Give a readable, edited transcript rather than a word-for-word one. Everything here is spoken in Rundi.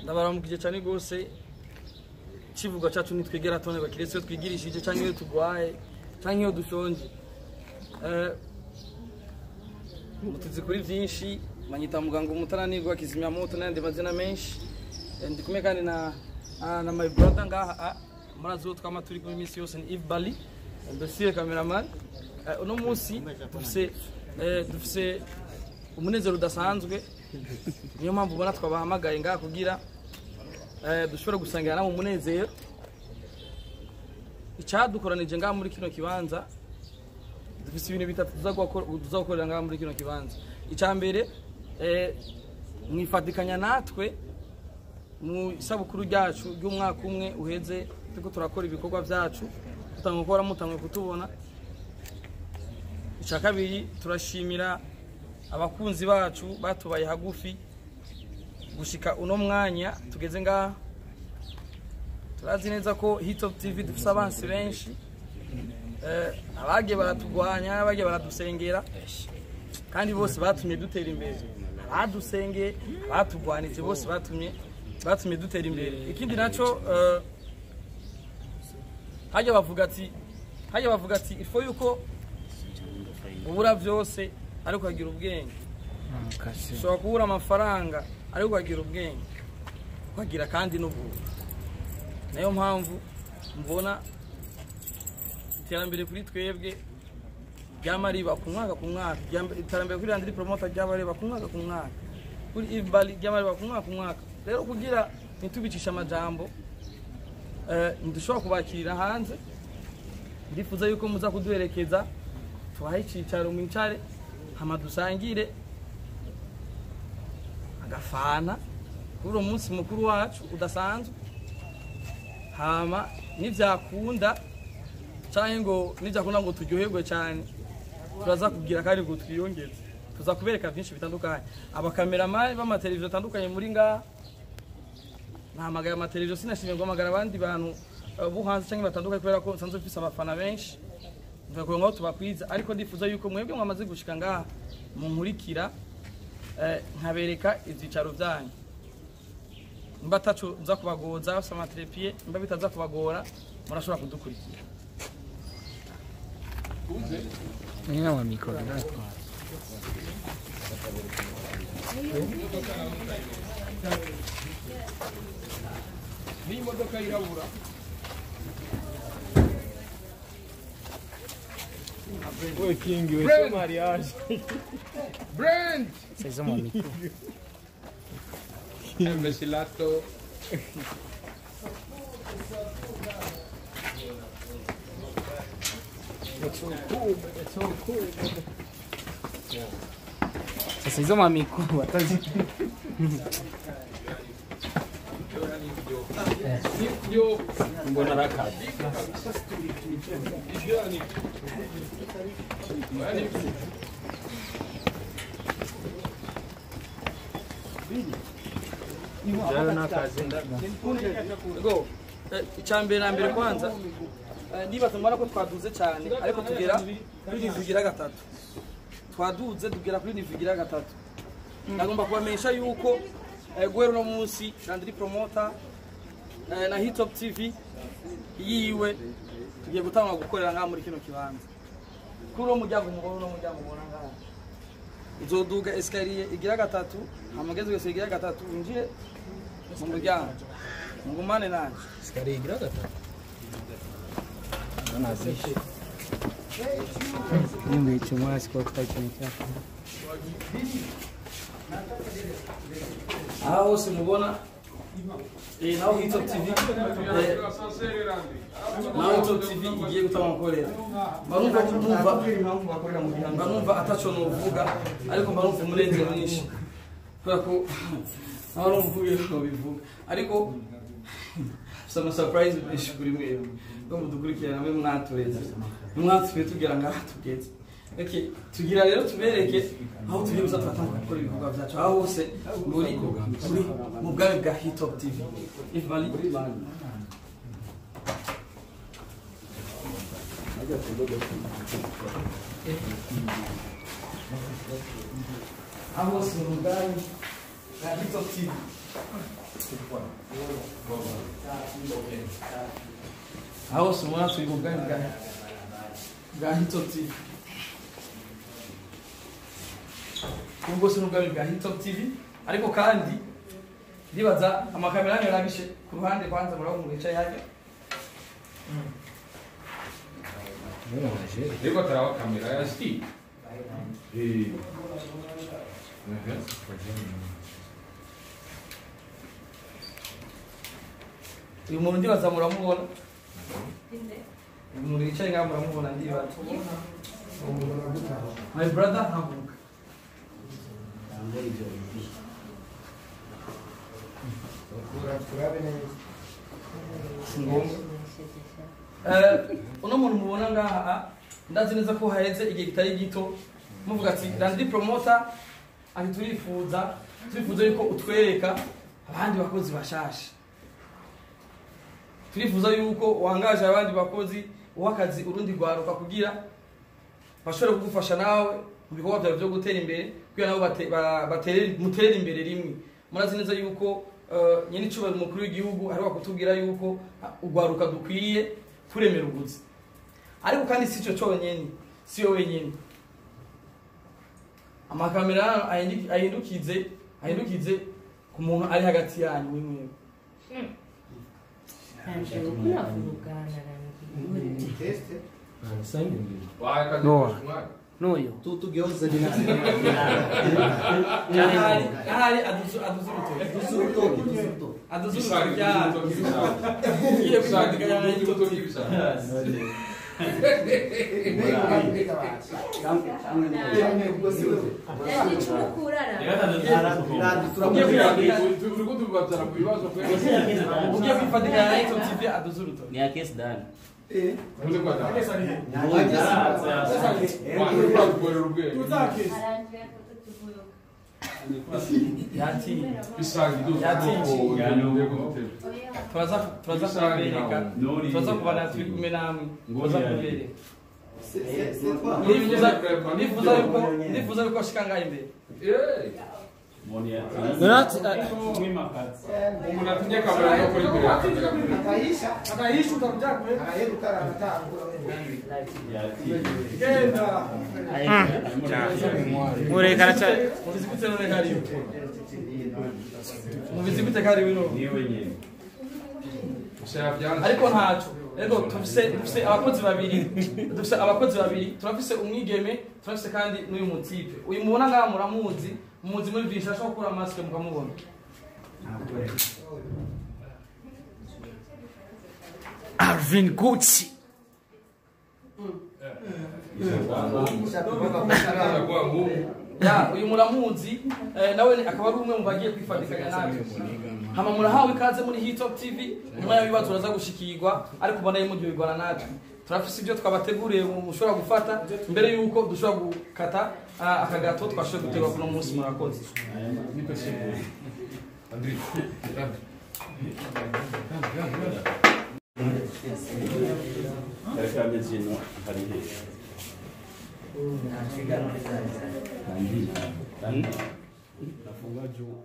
ndabaramukije cyane gose kivuga cyacu nitwegera tonerwa kiretse twigirishije cyangwa iyo tugwaye cyangwa iyo dushonje mutuzi kuri byinshi manyita muganga umutananirwa kizimya moto n'andi mazina menshi ndi kumwe kandi na my brother ngaha murazo twama turi kuri misi yose ni Yves Bali ndasiye cameraman uno munsi dufise umunezero udasanzwe niyo mpamvu ubona twabahamagaye ngaha kugira dushobora gusangira namwe umunezero icyadukoranije ngaha muri kino kibanza dufise ibintu bitatu tuzakorera ngaha muri kino kibanza icambere mwifatikanya natwe mu isabukuru ryacu ry'umwaka umwe uheze tuko turakora ibikorwa byacu tutangukora mutamwe kutubona icakabiri turashimira abakunzi bacu batubaye hagufi gushika uno mwanya tugeze ngaha turazi neza ko Hitop TV dufise abansi benshi abagiye baratugwanya abagiye baradusengera kandi bose batumye dutera imbere abadusengeye batugwanije bose batumye dutera imbere ikindi naco hajya bavuga ati ifo yuko ubura byose ariko agira ubwenge ushobora kubura amafaranga ariko agira ubwenge ukagira kandi n'ubuntu nayo mpamvu mbona iterambere kuri twebwe ryamariba ku mwaka iterambere kuri Landry Promoter ryabariba ku mwaka kuri Yves Bali ryamariba ku mwaka rero kugira nitubicisha amajambo ndushobora kubakirira hanze ndifuza yuko muza kuduherekeza tubahe icicaro mwicare hama dusangire agafana kuri umunsi mukuru wacu udasanzwe hama nivyakunda cyane ngo nijakunda ngo turyoherwe cyane turaza kugira kandi ngo twiyongeze tuza kubereka byinshi bitandukanye abakameramani b'amateleviziyo atandukanye muri ngaha nahamagara amateleviziyo sinashimye ngo amagara abandi bantu buhanze cyangwa batandukanye kubera ko nsanzwe mfise abafana benshi ndakora ngo tubakwiza ariko ndifuza yuko mwebwe mwamaze gushika ngaha munkurikira nkabereka ivyicaro byanyu mba tacu nza kubagoza sama trepied mba bitaza kubagora murashobora kudukurikira Nina wa mikoro ni modoka irabura Oi, King, eu sou mariage. Brand Vocês vão amigo. Mesilato. It's so cool. Vocês vão amigo. Mbona raka. go icambere na mbere kwanza ndibaza mbona ko twaduze cyane ariko tugera kuri nivugira gatatu twaduze tugera kuri nivugira gatatu ndagomba kubamenyesha yuko guhera no munsi Landry Promoter na Hitop TV yiwe tugiye gutanga gukorera ngaha muri kino kibanza kuri uwo muryango mubona ngaha uzoduga escalier igira gatatu hamageze yose igira gatatu injire mu muryango ngumane nanje Escalier igira gatatu. Nazishi. Nimbe chumwa siko tutakinika. aho simubona naho Hitop TV naho Hitop TV igiye gutanga gukorera barumva ataco novuga ariko barumva umurengero mwinshi kubera ko naho mvuye ko bivuga ariko some surprise menshi kuri mwebwe ngo mudukurikirana mwe mwatureze mwatsuye tugera ngaha tugeze okay tugira rero tubereke aho tugiye gusa twatanga gukora ibikorwa byacu aho hose muri mu bwawe bwa Hitop TV Yves Bali aho hose mu bwawe Hitop TV. Aho sumuna turi kuganira bwa Hitop TV. Ubwo se n'ubwami bwa Hitop TV ariko kandi ndibaza amakamera yanyu yarabishe ku ruhande kwanza murabo mwicaye hajya. Digo trabajo kamera ya Steve. Uyu muntu ndibaza muramubona. Uyu muntu yicaye ngaho muramubona ndibaza. My brother haguruka. Uno muntu mubona ngaha ndazi neza ko haheze igihe kitari gito muvuga ati Randy promoter ati turifuza yuko utwereka abandi bakozi bashasha, turifuza yuko wangaje abandi bakozi wakazi urundi rwaruka kugira bashobore kugufasha nawe mu bikorwa byawe byo gutera imbere kugira nabo muterere imbere rimwe. Murazi neza yuko nyine icubahiro umukuru w'igihugu ariho kutubwira yuko urwaruka dukwiye turemera ubuzi, ariko kandi si cyo cyonyine, si yo wenyine. Amakamera ahindukize ku muntu ari hagati yanyu wimwe. Noyo. Tugeuze ni nani? Ahari nifuza yuko ashikanga imbere. Umuntu atinye kamera yo kuri imbere. Akaisha utakuja kuweka. Akaheruka aratangura. Genda. Murekana cyane. Mubizikute none kariyo. Mubizikute kariyo no. Niwe nyene. Ariko ntaco. Ego tufise abakozi babiri, turafise umwigeme, turafise kandi n'uyu mutipe. Uyu mubona ngaha muramuzi, muzi muri bisha sho kura mask mukamubona. Alvin Gucci. Ya, uyu muramuzi, nawe akaba ari umwe mu bagiye kwifatikanya natwe. Hama murahawe ikaze muri Hitop TV, umwe yabibazo uraza gushikirwa, ariko ubona yimuryoherwa natwe. Turafise ibyo twabateguriye mushobora gufata mbere yuko dushobora gukata akagato twashoboye gutegura kuno munsi murakoze. Nafunga juu.